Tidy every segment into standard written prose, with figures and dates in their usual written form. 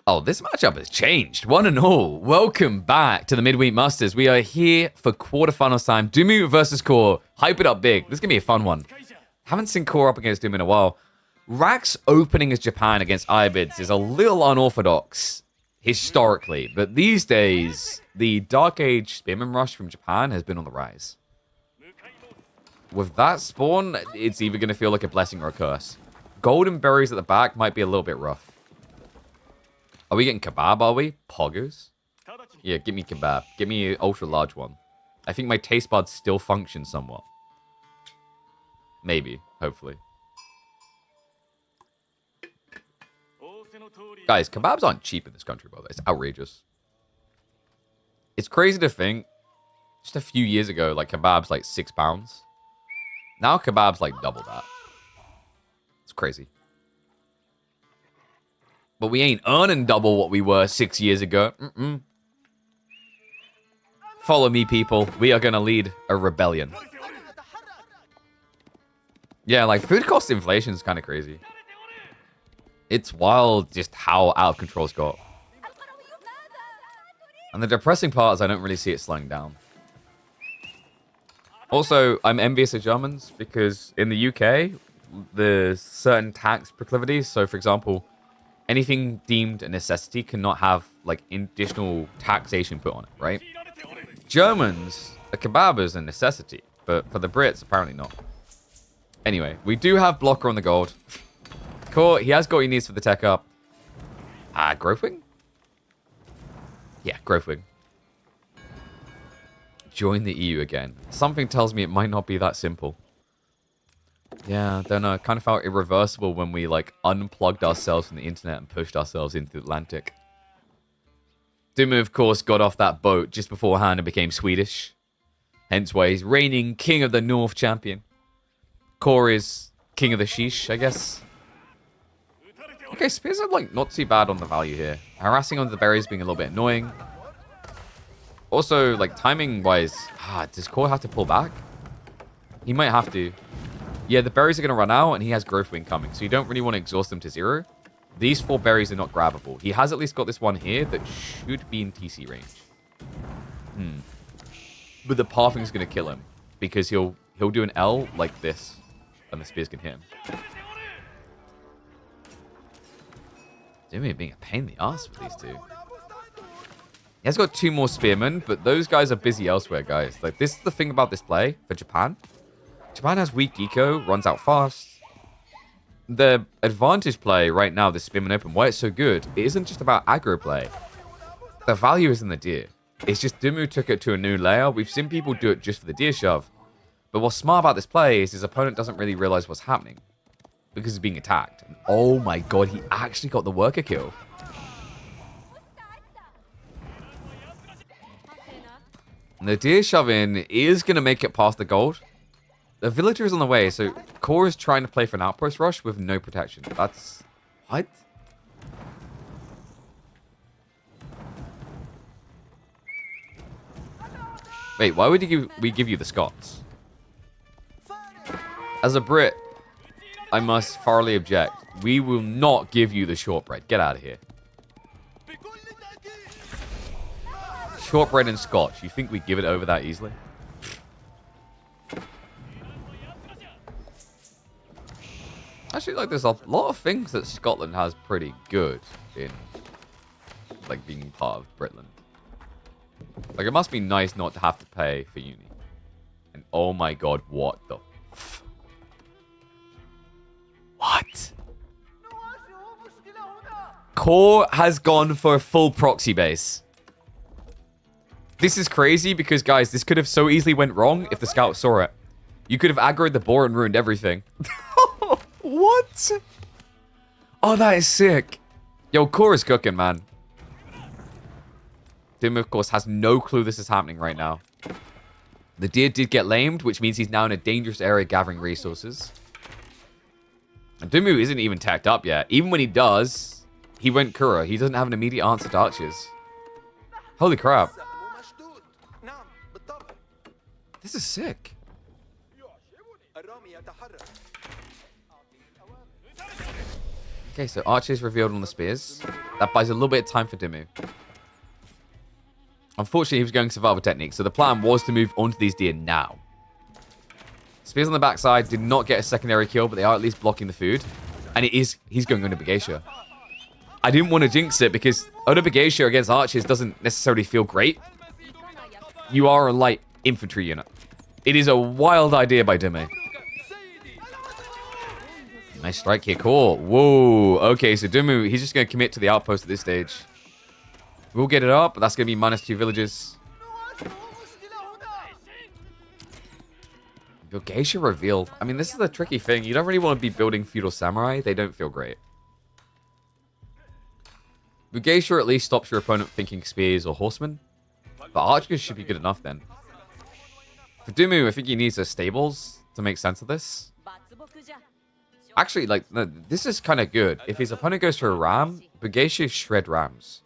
Oh, this matchup has changed. One and all, welcome back to the Midweek Masters. We are here for quarterfinals time. Dumu versus Core. Hype it up big. This is going to be a fun one. Haven't seen Core up against Dumu in a while. Rax opening as Japan against Ayyubids is a little unorthodox historically, but these days, the Dark Age Spearman Rush from Japan has been on the rise. With that spawn, it's either going to feel like a blessing or a curse. Golden berries at the back might be a little bit rough. Are we getting kebab, are we? Poggers? Yeah, give me kebab. Give me an ultra large one. I think my taste buds still function somewhat. Maybe. Hopefully. Guys, kebabs aren't cheap in this country, by the way. It's outrageous. It's crazy to think, just a few years ago, like, kebabs, like, £6. Now kebabs, like, double that. It's crazy. But we ain't earning double what we were 6 years ago. Follow me, people. We are going to lead a rebellion. Yeah, like, food cost inflation is kind of crazy. It's wild just how out of control it's got. And the depressing part is I don't really see it slowing down. Also, I'm envious of Germans because in the UK, there's certain tax proclivities. So, for example, anything deemed a necessity cannot have, like, additional taxation put on it, right? Germans, a kebab is a necessity, but for the Brits, apparently not. Anyway, we do have blocker on the gold. Cool, he has got what he needs for the tech up. Growth Wing? Yeah, Growth Wing. Join the EU again. Something tells me it might not be that simple. Yeah, I don't know. It kind of felt irreversible when we, like, unplugged ourselves from the internet and pushed ourselves into the Atlantic. Dumu, of course, got off that boat just beforehand and became Swedish. Hence why he's reigning King of the North champion. Core is King of the Sheesh, I guess. Okay, spears are, like, not too bad on the value here. Harassing onto the berries being a little bit annoying. Also, like, timing-wise, does Core have to pull back? He might have to. Yeah, the berries are going to run out, and he has Growth Wing coming, so you don't really want to exhaust them to 0. These 4 berries are not grabbable. He has at least got this one here that should be in TC range. But the pathing is going to kill him, because he'll do an L like this, and the spears can hit him. Dumu being a pain in the ass with these two. He has got 2 more spearmen, but those guys are busy elsewhere, guys. Like, this is the thing about this play for Japan. Japan has weak eco, runs out fast. The advantage play right now, the Spearman Open, why it's so good, it isn't just about aggro play. The value is in the deer. It's just Dumu took it to a new layer. We've seen people do it just for the deer shove. But what's smart about this play is his opponent doesn't really realize what's happening. Because he's being attacked. And oh my god, he actually got the worker kill. And the deer shove-in is going to make it past the gold. The villager is on the way, so Core is trying to play for an outpost rush with no protection. That's... what? Wait, why would we give you the Scots? As a Brit, I must thoroughly object. We will not give you the shortbread. Get out of here. Shortbread and Scotch. You think we give it over that easily? Actually, like, there's a lot of things that Scotland has pretty good in, like, being part of Britland. Like, it must be nice not to have to pay for uni. And oh my god, what the... what? Core has gone for a full proxy base. This is crazy because, guys, this could have so easily went wrong if the scout saw it. You could have aggroed the boar and ruined everything. What? Oh, that is sick. Yo, Core is cooking, man. Dumu, of course, has no clue this is happening right now. The deer did get lamed, which means he's now in a dangerous area gathering resources. And Dumu isn't even tacked up yet. Even when he does, he went Kura. He doesn't have an immediate answer to archers. Holy crap. This is sick. Okay, so archers revealed on the spears. That buys a little bit of time for Dumu. Unfortunately, he was going survival technique, so the plan was to move onto these deer now. Spears on the backside did not get a secondary kill, but they are at least blocking the food. And he's going on to Begacia. I didn't want to jinx it because Begacia against archers doesn't necessarily feel great. You are a light infantry unit. It is a wild idea by Dumu. Nice strike here. Cool. Whoa. Okay, so Dumu, he's just going to commit to the outpost at this stage. We'll get it up, but that's going to be -2 villages. Begacia reveal. I mean, this is a tricky thing. You don't really want to be building Feudal Samurai. They don't feel great. Begacia at least stops your opponent thinking spears or horsemen. But archers should be good enough then. For Dumu, I think he needs a stables to make sense of this. Actually, like, this is kind of good. If his opponent goes for a ram, Begacia shred rams.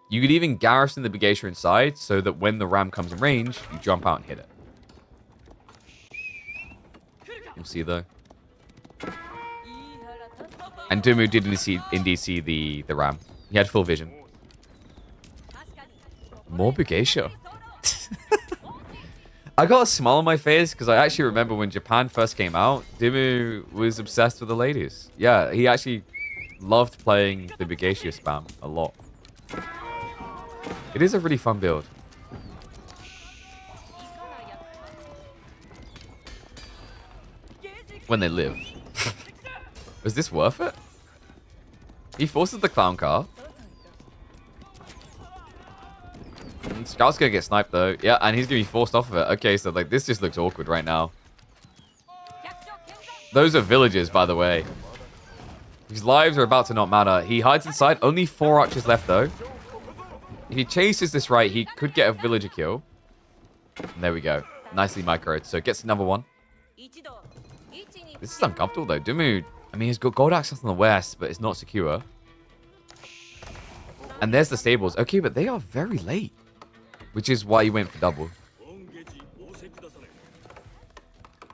You could even garrison the Begacia inside so that when the ram comes in range, you jump out and hit it. We'll see though. And Dumu did indeed see the ram. He had full vision. More Begacia. I got a smile on my face because I actually remember when Japan first came out, Dumu was obsessed with the ladies. Yeah, he actually loved playing the Begacia spam a lot. It is a really fun build. When they live. Was this worth it? He forces the clown car. Scout's gonna get sniped though. Yeah, and he's gonna be forced off of it. Okay, so like this just looks awkward right now. Those are villagers, by the way. His lives are about to not matter. He hides inside. Only 4 archers left though. If he chases this right, he could get a villager kill. And there we go. Nicely microed. So gets another one. This is uncomfortable though. Dumu, I mean, he's got gold access on the west, but it's not secure. And there's the stables. Okay, but they are very late. Which is why he went for double.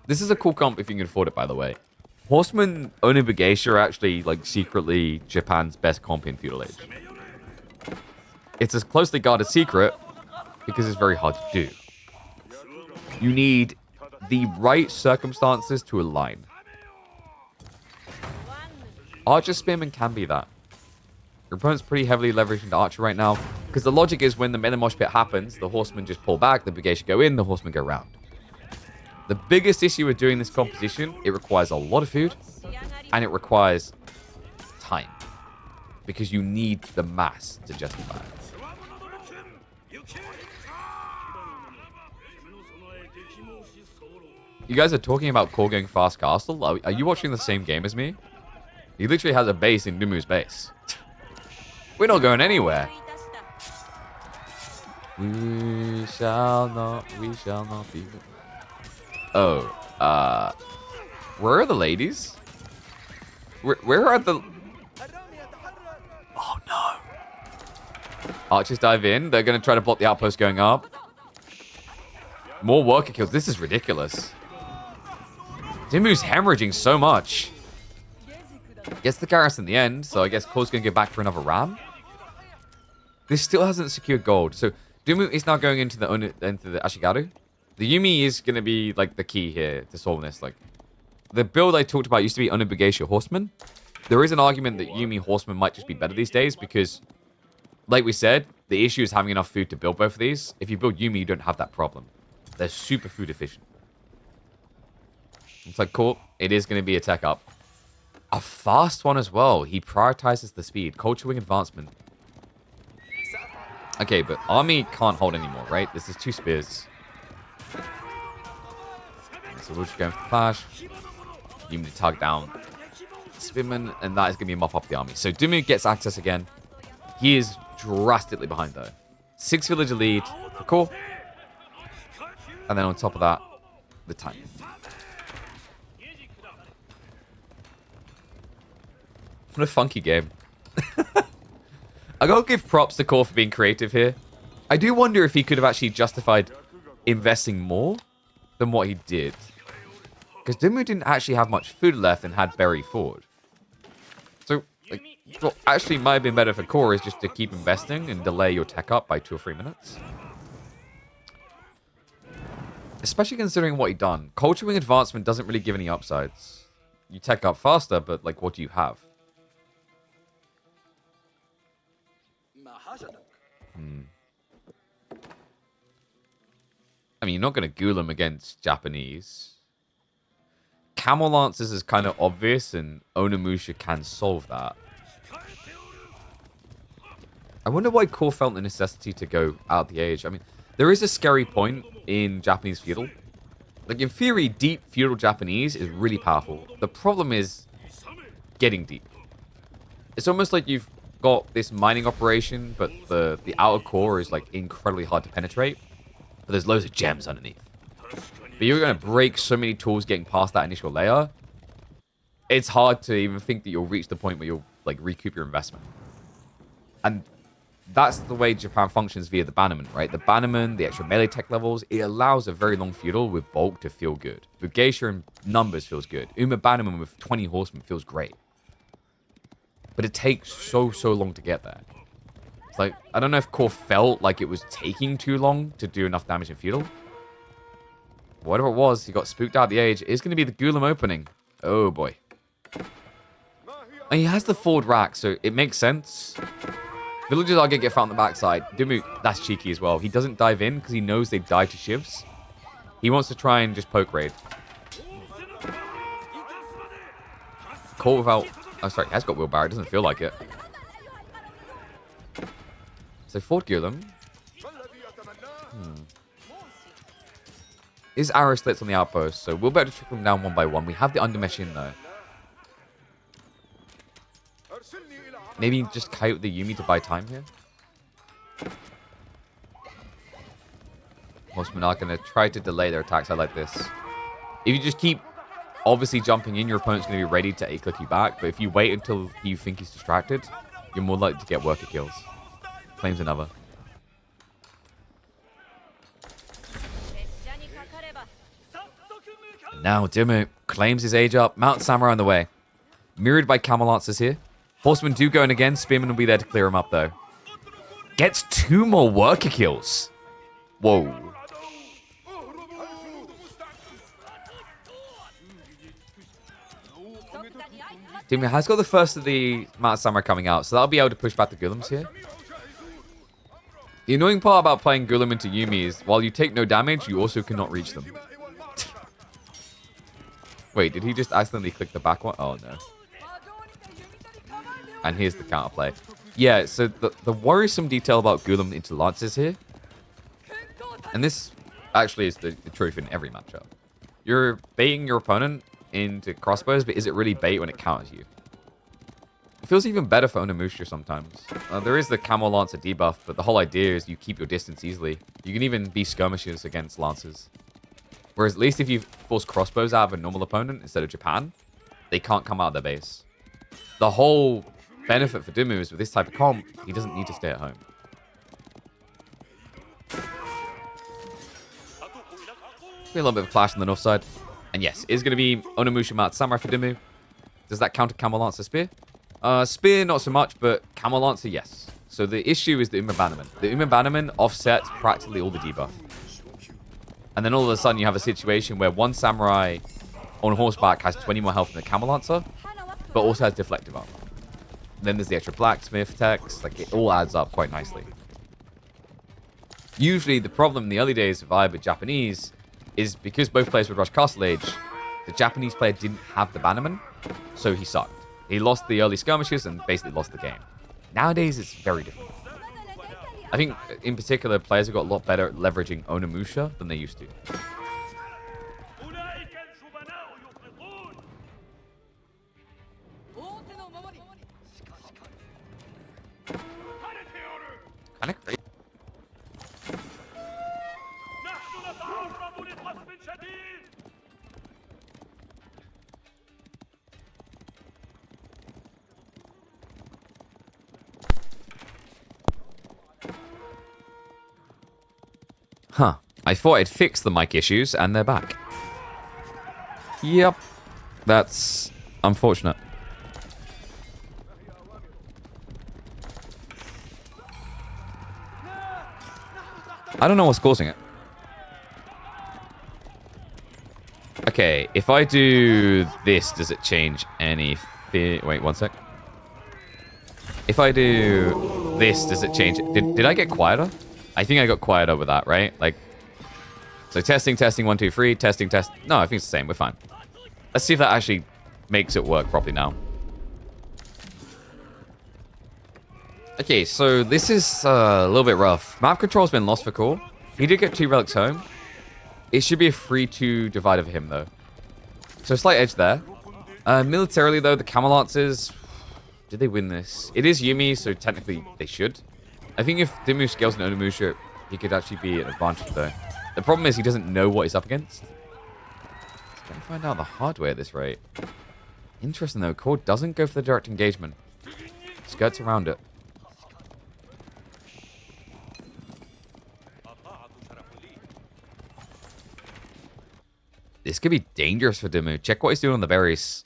This is a cool comp if you can afford it, by the way. Horsemen owning Begacia are actually, like, secretly Japan's best comp in Feudal Age. It's a closely guarded secret because it's very hard to do. You need the right circumstances to align. Archer Spearman can be that. Your opponent's pretty heavily leveraged into Archer right now because the logic is when the meta mosh pit happens, the horsemen just pull back, the Begacia go in, the horsemen go round. The biggest issue with doing this composition, it requires a lot of food and it requires time because you need the mass to justify it. You guys are talking about Core going fast castle. Are you watching the same game as me? He literally has a base in Dumu's base. We're not going anywhere. We shall not be. Oh, where are the ladies? Where are the... Oh no. Archers dive in. They're going to try to block the outpost going up. More worker kills. This is ridiculous. Dumu's hemorrhaging so much. Gets the garrison in the end, so I guess Core's going to go back for another ram. This still hasn't secured gold. So Dumu is now going into the Ashigaru. The Yumi is going to be like the key here to solving this. Like the build I talked about used to be Begacia Horseman. There is an argument that Yumi Horseman might just be better these days because, like we said, the issue is having enough food to build both of these. If you build Yumi, you don't have that problem. They're super food efficient. It's like, cool. It is going to be a tech up. A fast one as well. He prioritizes the speed. Culture wing advancement. Okay, but army can't hold anymore, right? This is 2 spears. So we're just going for flash. You need to tug down Spearman, and that is going to be mop up the army. So Dumu gets access again. He is drastically behind, though. 6 villager lead for Core. And then on top of that, the time. What a funky game. I gotta give props to Core for being creative here. I do wonder if he could have actually justified investing more than what he did. Because Dumu didn't actually have much food left and had Berry Ford. So, like, what actually might have been better for core is just to keep investing and delay your tech up by 2 or 3 minutes. Especially considering what he done. Culture Wing advancement doesn't really give any upsides. You tech up faster, but like, what do you have? I mean, you're not going to ghoul him against Japanese. Camel Lancers is kind of obvious, and Onimusha can solve that. I wonder why Core felt the necessity to go out the age. I mean, there is a scary point in Japanese Feudal. Like, in theory, deep Feudal Japanese is really powerful. The problem is getting deep. It's almost like you've got this mining operation, but the outer core is, like, incredibly hard to penetrate. But there's loads of gems underneath. But you're going to break so many tools getting past that initial layer. It's hard to even think that you'll reach the point where you'll, like, recoup your investment. And that's the way Japan functions via the bannerman, right? The bannerman, the extra melee tech levels, it allows a very long feudal with bulk to feel good. With geisha and numbers feels good. Uma bannerman with 20 horsemen feels great. But it takes so long to get there. It's like, I don't know if Core felt like it was taking too long to do enough damage in feudal. Whatever it was, he got spooked out the age. It's going to be the Golem opening. Oh boy. And he has the forward rack, so it makes sense. Villagers are going to get found on the backside. Dumu, that's cheeky as well. He doesn't dive in because he knows they die to shivs. He wants to try and just poke raid. Caught without... Oh, sorry, he has got wheelbarrow. It doesn't feel like it. So, Fort Golem. Is arrow slits on the outpost, so we'll better trickle them down one by one. We have the undermesh in, though. Maybe just kite the Yumi to buy time here. Horsemen are going to try to delay their attacks. I like this. If you just keep obviously jumping in, your opponent's going to be ready to A-click you back. But if you wait until you think he's distracted, you're more likely to get worker kills. Claims another. And now Dumu claims his age up. Mount Samurai on the way. Mirrored by Camel Lancers here. Horsemen do go in again. Spearmen will be there to clear him up, though. Gets 2 more worker kills. Whoa. Dumu has got the first of the Mount Samurai coming out, so that'll be able to push back the Golems here. The annoying part about playing Golem into Yumi is, while you take no damage, you also cannot reach them. Wait, did he just accidentally click the back one? Oh, no. And here's the counterplay. Yeah, so the worrisome detail about Golem into Lances here, and this actually is the truth in every matchup. You're baiting your opponent into crossbows, but is it really bait when it counters you? It feels even better for Onimusha sometimes. There is the Camel Lancer debuff, but the whole idea is you keep your distance easily. You can even be skirmishers against Lancers. Whereas at least if you force crossbows out of a normal opponent instead of Japan, they can't come out of their base. The whole benefit for Dumu is with this type of comp, he doesn't need to stay at home. Be a little bit of a clash on the north side. And yes, it is going to be Onimusha Mount Samurai for Dumu. Does that counter Camel Lancer Spear? Spear, not so much, but Camel Lancer, yes. So the issue is the Uma Bannerman. The Uma Bannerman offsets practically all the debuff. And then all of a sudden you have a situation where one Samurai on horseback has 20 more health than the Camel Lancer, but also has deflective armor. Then there's the extra blacksmith text. Like, it all adds up quite nicely. Usually the problem in the early days of Ayyubid Japanese is because both players would rush Castle Age, the Japanese player didn't have the Bannerman, so he sucked. He lost the early skirmishes and basically lost the game. Nowadays, it's very different. I think, in particular, players have got a lot better at leveraging Onimusha than they used to. Kind of crazy. Huh. I thought I'd fixed the mic issues, and they're back. Yep. That's unfortunate. I don't know what's causing it. Okay, if I do this, does it change anything? Wait, one sec. If I do this, does it change? Did I get quieter? I think I got quieter with that, right? Like, so testing, 1, 2, 3, testing, test. No, I think it's the same. We're fine. Let's see if that actually makes it work properly now. Okay, so this is a little bit rough. Map control's been lost for Core. He did get 2 relics home. It should be a 3-2 divide over him, though. So slight edge there. Militarily, though, the Camelots, did they win this? It is Yumi, so technically they should. I think if Dumu scales an Onimusha, he could actually be an advantage, though. The problem is he doesn't know what he's up against. He's going to find out the hard way at this rate. Interesting, though. Core doesn't go for the direct engagement. Skirts around it. This could be dangerous for Dumu. Check what he's doing on the berries.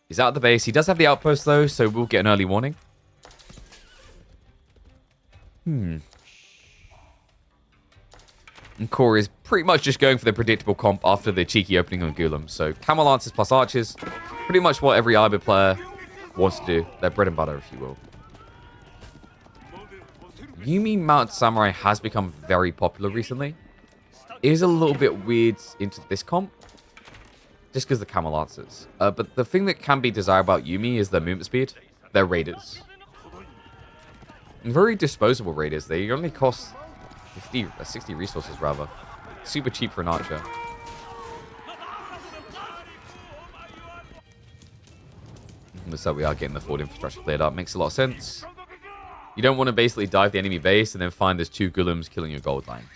He's out of the base. He does have the outpost, though, so we'll get an early warning. And Core is pretty much just going for the predictable comp after the cheeky opening on Gulam. So Camel Lancers plus Archers. Pretty much what every Ayyubid player wants to do. Their bread and butter, if you will. Yumi Mounted Samurai has become very popular recently. It is a little bit weird into this comp. Just because the Camel Lancers. But the thing that can be desired about Yumi is their movement speed. They're raiders. And very disposable raiders. They only cost 60 resources, rather. Super cheap for an archer. So we are getting the forward infrastructure cleared up. Makes a lot of sense. You don't want to basically dive the enemy base and then find there's 2 Gulums killing your gold line.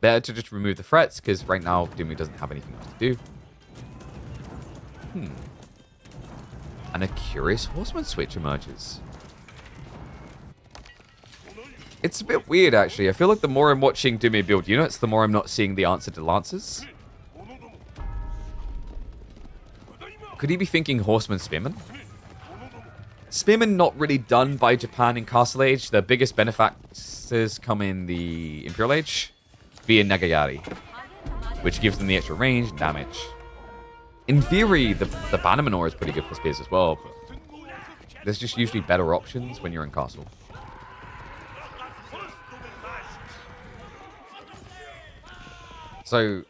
Better to just remove the threats, because right now Dumu doesn't have anything else to do. And a curious horseman switch emerges. It's a bit weird, actually. I feel like the more I'm watching Dumu build units, the more I'm not seeing the answer to Lancers. Could he be thinking horseman spearmen? Spearmen not really done by Japan in Castle Age. Their biggest benefactors come in the Imperial Age via Nagayari, which gives them the extra range and damage. In theory, the Bannerman is pretty good for spears as well, but there's just usually better options when you're in Castle. So,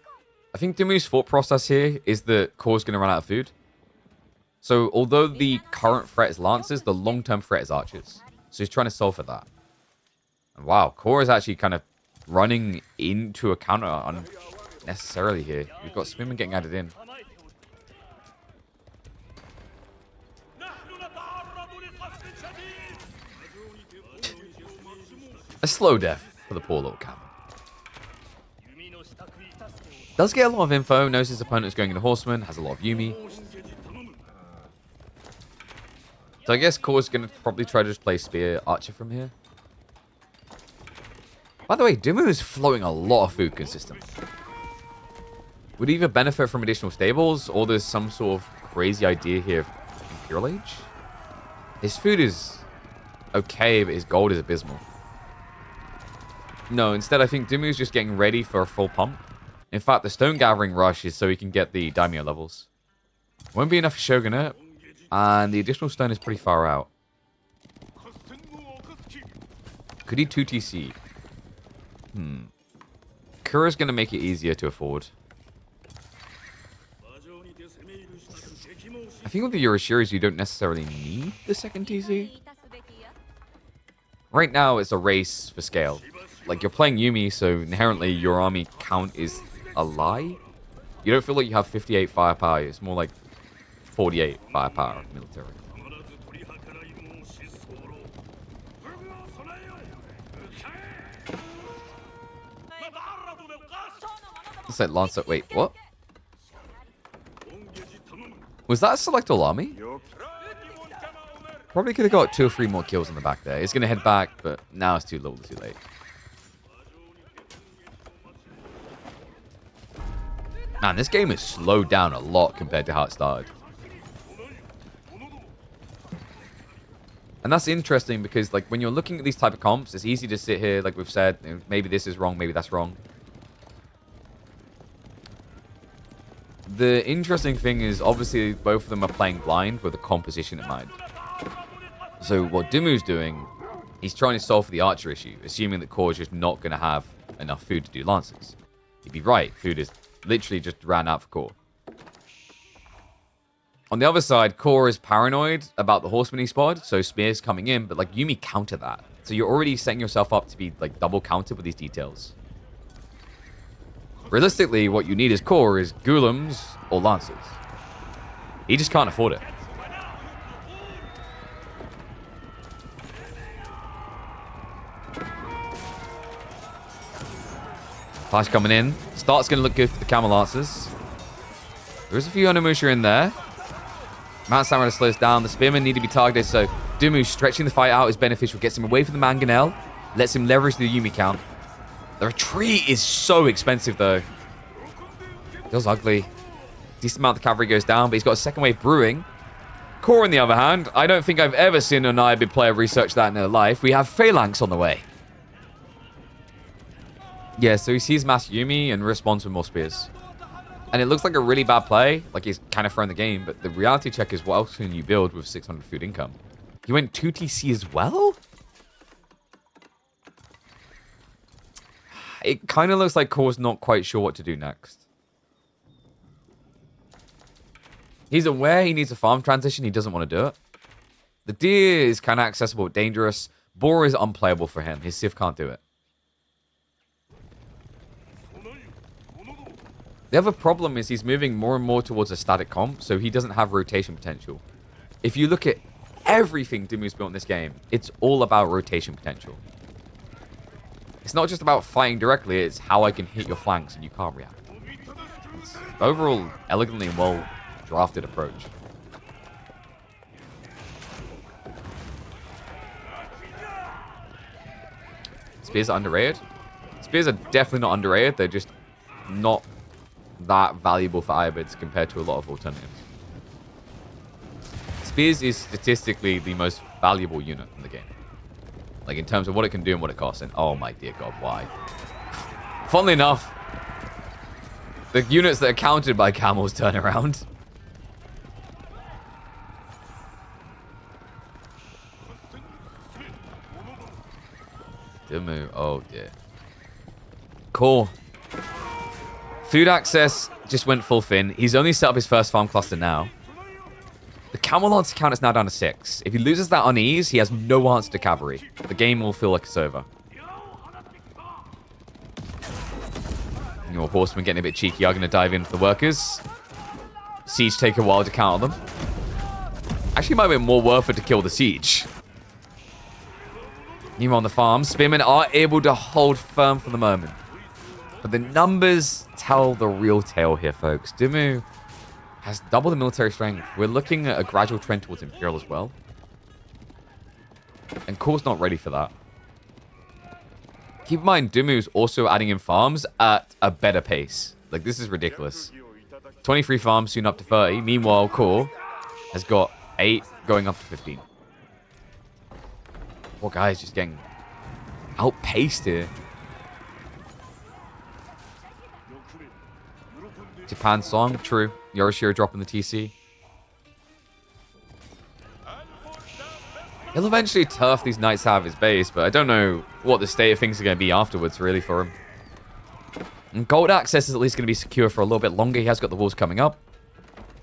I think Dumu's thought process here is that Core's going to run out of food. So, although the current threat is Lancers, the long-term threat is Archers. So he's trying to solve for that. And wow, Core is actually kind of running into a counter unnecessarily here. We've got Spearman getting added in. A slow death for the poor little camel. Does get a lot of info, knows his opponent's going into Horseman, has a lot of Yumi. So I guess Core's going to probably try to just play Spear Archer from here. By the way, Dumu is flowing a lot of food consistently. Would either benefit from additional stables, or there's some sort of crazy idea here of Imperial Age? His food is okay, but his gold is abysmal. No, instead I think Dumu's just getting ready for a full pump. In fact, the Stone Gathering rush is so he can get the Daimyo levels. Won't be enough for Shogunate, and the additional stone is pretty far out. Could he 2TC? Kura's going to make it easier to afford. I think with the Yoroshiris, you don't necessarily need the second TC. Right now, it's a race for scale. Like, you're playing Yumi, so inherently your army count is a lie. You don't feel like you have 58 firepower. It's more like 48 firepower military. It's like Lancer. Wait, what? Was that a select all army? Probably could have got 2 or 3 more kills in the back there. He's going to head back, but now it's too little too late. Man, this game is slowed down a lot compared to how it started. And that's interesting because, like, when you're looking at these type of comps, it's easy to sit here, like we've said, maybe this is wrong, maybe that's wrong. The interesting thing is, obviously, both of them are playing blind with a composition in mind. So what Dumu's doing, he's trying to solve the archer issue, assuming that Core is just not going to have enough food to do lances. He'd be right. Food is literally just ran out for Core. On the other side, Core is paranoid about the horseman he spotted, so spears coming in, but like Yuumi counter that. So you're already setting yourself up to be like double countered with these details. Realistically, what you need as Core is Ghoulems or Lancers. He just can't afford it. Flash coming in. Start's going to look good for the Camel Lancers. There's a few Onimusha in there. Mount Samurai slows down. The Spearmen need to be targeted, so Dumu stretching the fight out is beneficial. Gets him away from the Mangonel. Lets him leverage the Yuumi count. The retreat is so expensive, though. Feels ugly. Decent amount of the cavalry goes down, but he's got a second wave brewing. Core, on the other hand, I don't think I've ever seen an Ayyubid player research that in their life. We have Phalanx on the way. Yeah, so he sees Mass Yuumi and responds with more spears. And it looks like a really bad play, like he's kind of throwing the game, but the reality check is what else can you build with 600 food income? He went 2 TC as well? It kind of looks like Core's not quite sure what to do next. He's aware he needs a farm transition, he doesn't want to do it. The deer is kind of accessible but dangerous. Boar is unplayable for him, his Civ can't do it. The other problem is he's moving more and more towards a static comp, so he doesn't have rotation potential. If you look at everything Dumu's built in this game, it's all about rotation potential. It's not just about fighting directly, it's how I can hit your flanks and you can't react. It's overall elegantly and well drafted approach. Spears are underrated? Spears are definitely not underrated, they're just not that valuable for Ayyubids compared to a lot of alternatives. Spears is statistically the most valuable unit in the game. Like in terms of what it can do and what it costs. And oh my dear god, why? Funnily enough, the units that are counted by camels turn around. Dumu, oh dear. Cool. Food access just went full fin. He's only set up his first farm cluster now. The Camel Lance count is now down to 6. If he loses that unease, he has no answer to cavalry. The game will feel like it's over. Your horsemen getting a bit cheeky are going to dive in for the workers. Siege take a while to counter them. Actually, it might be more worth it to kill the siege. Meanwhile on the farm, Spearmen are able to hold firm for the moment. But the numbers tell the real tale here, folks. Dumu has double the military strength. We're looking at a gradual trend towards Imperial as well. And Core's not ready for that. Keep in mind, Dumu's also adding in farms at a better pace. Like, this is ridiculous. 23 farms, soon up to 30. Meanwhile, Core has got 8 going up to 15. Poor guy's just getting outpaced here. Japan song, true. Yorishiro dropping the TC. He'll eventually turf these knights out of his base, but I don't know what the state of things are going to be afterwards, really, for him. And gold access is at least going to be secure for a little bit longer. He has got the walls coming up.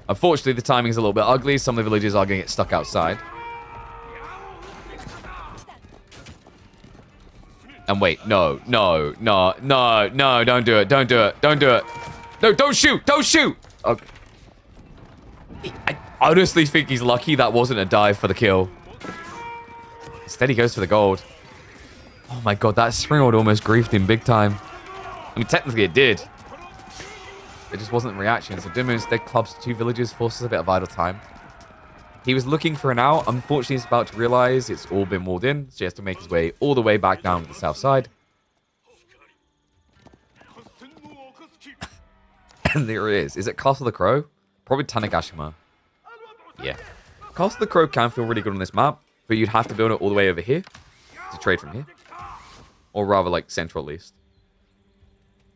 Unfortunately, the timing is a little bit ugly. Some of the villagers are going to get stuck outside. And wait, no, don't do it, don't do it, don't do it. No, don't shoot, don't shoot! Okay. I honestly think he's lucky that wasn't a dive for the kill. Instead, he goes for the gold. Oh my god, that springboard almost griefed him big time. I mean, technically it did. It just wasn't reaction. So Dumu instead clubs 2 villages, forces a bit of idle time. He was looking for an out. Unfortunately, he's about to realize it's all been walled in, so he has to make his way all the way back down to the south side. And there it is. Is it Castle the Crow? Probably Tanegashima. Yeah. Castle the Crow can feel really good on this map, but you'd have to build it all the way over here to trade from here. Or rather, like, central at least.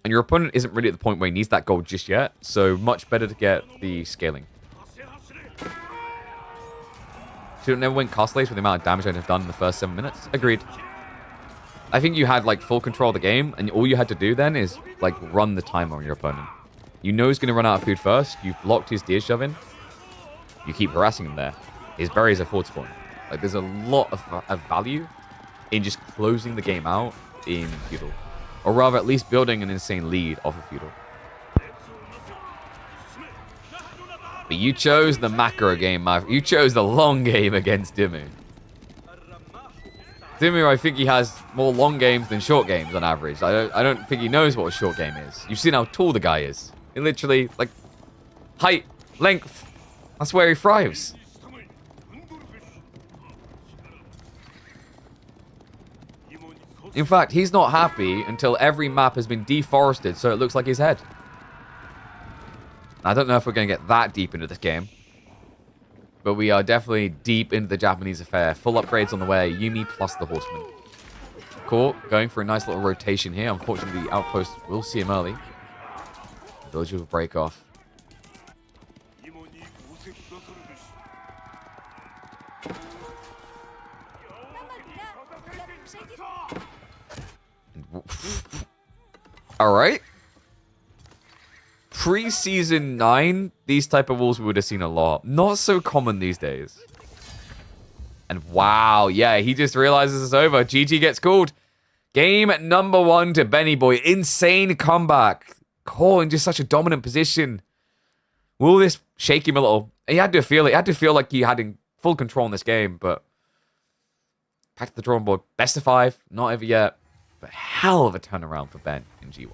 And your opponent isn't really at the point where he needs that gold just yet, so much better to get the scaling. Should never win Castle Ace with the amount of damage I'd have done in the first 7 minutes. Agreed. I think you had, like, full control of the game, and all you had to do then is, like, run the timer on your opponent. You know he's going to run out of food first. You've blocked his deer shove in. You keep harassing him there. His berries are forward spawn. Like, there's a lot of value in just closing the game out in Feudal. Or rather, at least building an insane lead off of Feudal. But you chose the macro game, you chose the long game against Dumu. Dumu, I think he has more long games than short games on average. I don't think he knows what a short game is. You've seen how tall the guy is. He literally, like, height, length. That's where he thrives. In fact, he's not happy until every map has been deforested so it looks like his head. I don't know if we're going to get that deep into this game. But we are definitely deep into the Japanese affair. Full upgrades on the way. Yumi plus the Horseman. Cool. Going for a nice little rotation here. Unfortunately, the outpost will see him early. Villager will break off. Alright. Pre-season 9, these type of walls we would have seen a lot. Not so common these days. And wow, yeah, he just realizes it's over. GG gets called. Game number 1 to Benny Boy. Insane comeback. Cole in just such a dominant position. Will this shake him a little? He had to feel it. He had to feel like he had in full control in this game, but back to the drawing board. Best of 5, not over yet. But hell of a turnaround for Ben in G1.